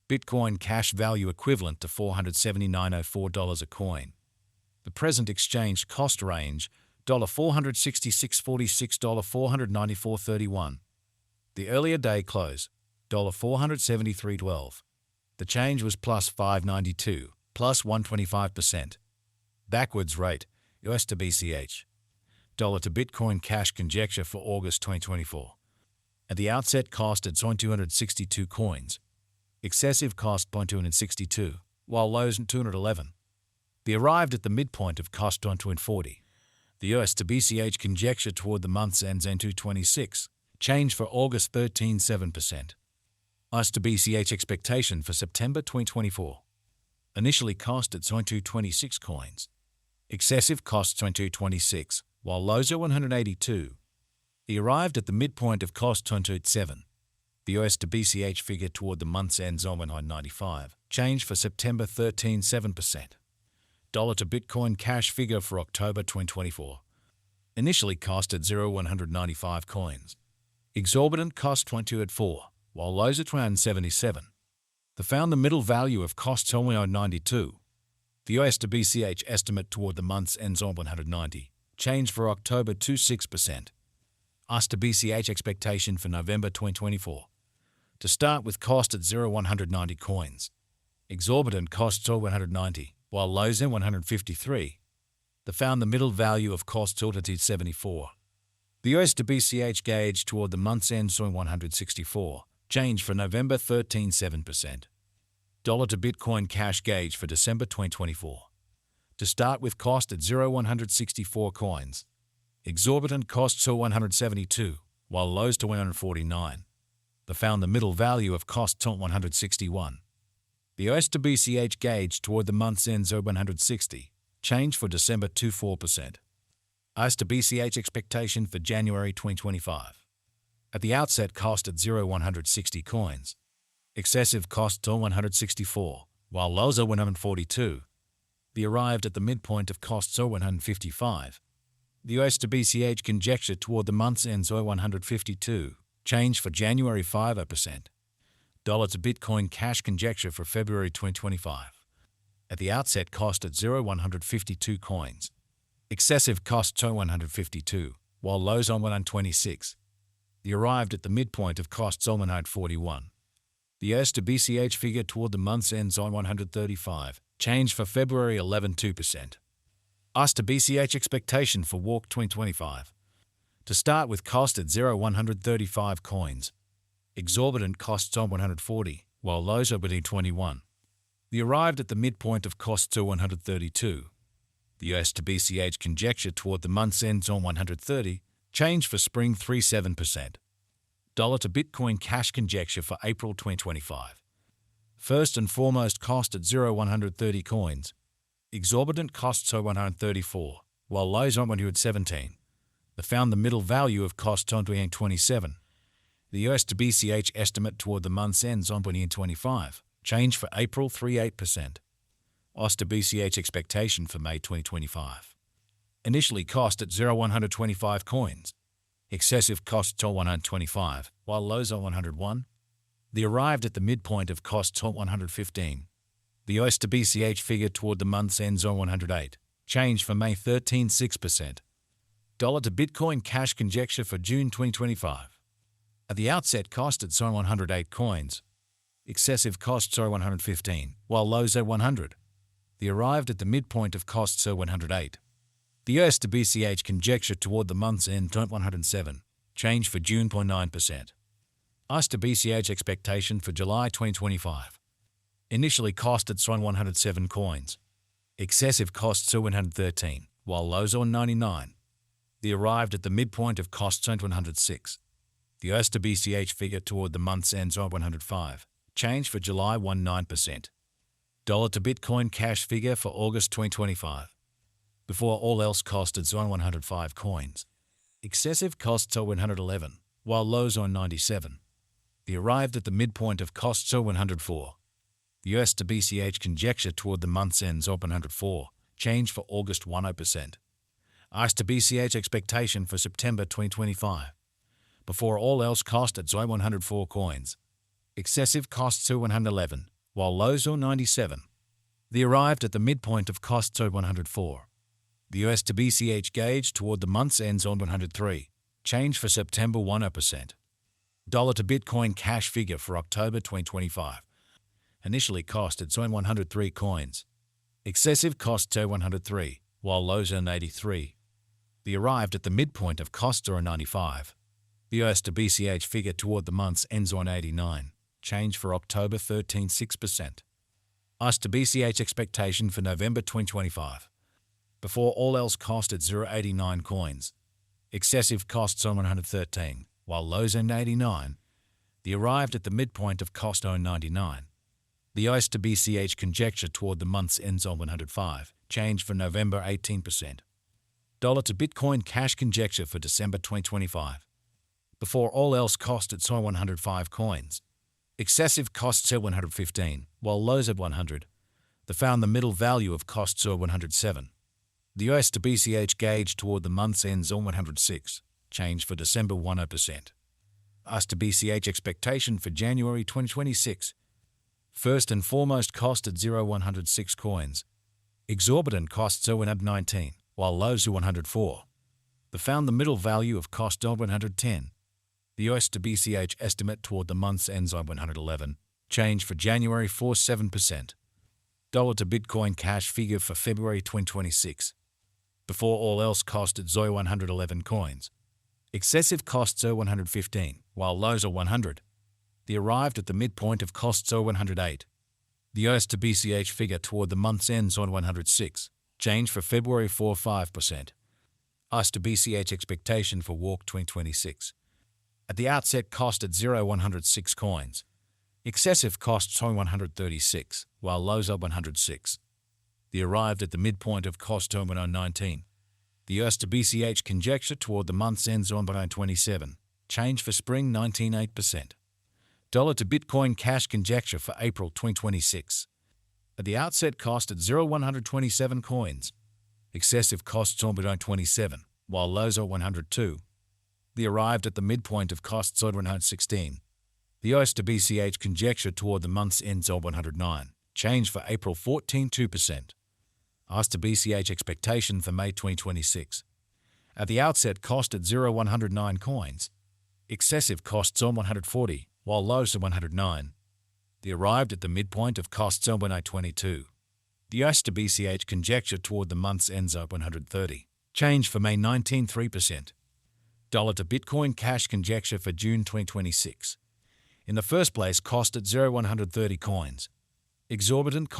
Bitcoin cash value equivalent to $479.04 a coin. The present exchange cost range $466.46 $494.31. The earlier day close $473.12. The change was plus 592, plus 125%. Backwards rate US to BCH. Dollar to Bitcoin cash conjecture for August 2024. At the outset cost at 262 coins. Excessive cost 262, while lows 211. The arrived at the midpoint of cost 240. The US to BCH conjecture toward the month's ends and 226. Change for August 13.7%. US to BCH expectation for September 2024. Initially cost at 226 coins. Excessive cost 226, while lows are 182. He arrived at the midpoint of cost 227. The US to BCH figure toward the month's ends on 195. Change for September 13.7%. Dollar to Bitcoin cash figure for October 2024. Initially cost at 195 coins. Exorbitant cost 22.4, while lows at 177. The found the middle value of costs only on 92. The US to BCH estimate toward the month's ends on 190. Change for October 26%. US to BCH expectation for November 2024. To start with cost at 190 coins. Exorbitant costs are 190, while lows are 153. The found the middle value of costs altitude 74. The US to BCH gauge toward the month's end saw 164. Change for November 13.7%. Dollar to Bitcoin cash gauge for December 2024. To start with cost at 164 coins. Exorbitant costs are 172, while lows to 149. The found the middle value of costs at 161. The US to BCH gauge toward the month's ends are 160. Change for December 24%. US to BCH expectation for January 2025. At the outset cost at 160 coins. Excessive costs are 164, while lows are 142. The arrived at the midpoint of costs are 155. The US to BCH conjecture toward the month's ends are 152. Change for January 5%. Dollar to Bitcoin cash conjecture for February 2025. At the outset cost at 152 coins. Excessive costs are 152, while lows on 126. The arrived at the midpoint of costs on 141. The US to BCH figure toward the month's ends on 135. Change for February 11.2%. US to BCH expectation for Walk 2025. To start with cost at 135 coins. Exorbitant costs on 140, while lows are between 21. The arrived at the midpoint of costs are 132. The US to BCH conjecture toward the month's ends on 130. Change for spring 37%. Dollar to Bitcoin cash conjecture for April 2025. First and foremost cost at 130 coins. Exorbitant costs are 134, while lows on 117. They found the middle value of costs on 27. The US to BCH estimate toward the month's ends on 25. Change for April 38%. US to BCH expectation for May 2025. Initially cost at 125 coins. Excessive costs are 125, while lows are 101. The arrived at the midpoint of costs are 115. The US to BCH figure toward the month's ends on 108. Change for May 13.6%. Dollar to Bitcoin cash conjecture for June 2025. At the outset cost at 108 coins. Excessive costs are 115, while lows are 100. The arrived at the midpoint of costs are 108. The US to BCH conjecture toward the month's end 107. Change for June 0.9%. US to BCH expectation for July 2025. Initially cost at 107 coins. Excessive costs are 113, while lows are 99. The arrived at the midpoint of costs are 106. The US to BCH figure toward the month's ends are 105. Change for July 19%. Dollar to Bitcoin cash figure for August 2025. Before all else cost at 105 coins. Excessive costs are 111, while lows are 97. The arrived at the midpoint of costs are 104. The US to BCH conjecture toward the month's ends are 104. Change for August 10%. US to BCH expectation for September 2025. Before all else cost at 104 coins. Excessive costs are 111, while lows are 97. They arrived at the midpoint of costs at 104. The US to BCH gauge toward the month's ends on 103. Change for September 10%. Dollar to Bitcoin cash figure for October 2025. Initially cost at 103 coins. Excessive costs are 103, while lows are 83. They arrived at the midpoint of costs are 95. The US to BCH figure toward the month's ends on 89. Change for October 13.6%. US to BCH expectation for November 2025. Before all else cost at 0.89 coins. Excessive costs on 113, while lows on 89. They arrived at the midpoint of cost on 99. The US to BCH conjecture toward the month's ends on 105. Change for November 18%. Dollar to Bitcoin cash conjecture for December 2025. Before all else cost at 105 coins. Excessive costs at 115, while lows at 100. They found the middle value of costs at 107. The US to BCH gauge toward the month's ends on 106. Change for December 10%. US to BCH expectation for January 2026. First and foremost cost at 106 coins. Exorbitant costs are 119, while lows are 104. They found the middle value of cost at 110. The US to BCH estimate toward the month's ends on 111. Change for January 7%. Dollar to Bitcoin cash figure for February 2026. Before all else cost at 111 coins. Excessive costs are 115, while lows are 100. They arrived at the midpoint of costs are 108. The US to BCH figure toward the month's ends on 106. Change for February 5%. US to BCH expectation for Walk 2026. At the outset cost at 106 coins. Excessive costs on 136, while lows are 106. They arrived at the midpoint of cost on 119. The US to BCH conjecture toward the month's ends on 127. Change for spring 19.8%. Dollar to Bitcoin cash conjecture for April 2026. At the outset cost at 127 coins. Excessive costs on 127, while lows are 102. They arrived at the midpoint of costs on 116. The US to BCH conjecture toward the month's ends on 109. Change for April 14.2%. US to BCH expectation for May 2026. At the outset cost at 109 coins. Excessive costs on 140, while lows are 109. They arrived at the midpoint of costs on 122. The US to BCH conjecture toward the month's ends on 130. Change for May 19.3%. Dollar to Bitcoin cash conjecture for June 2026. In the first place cost at 130 coins. Exorbitant cost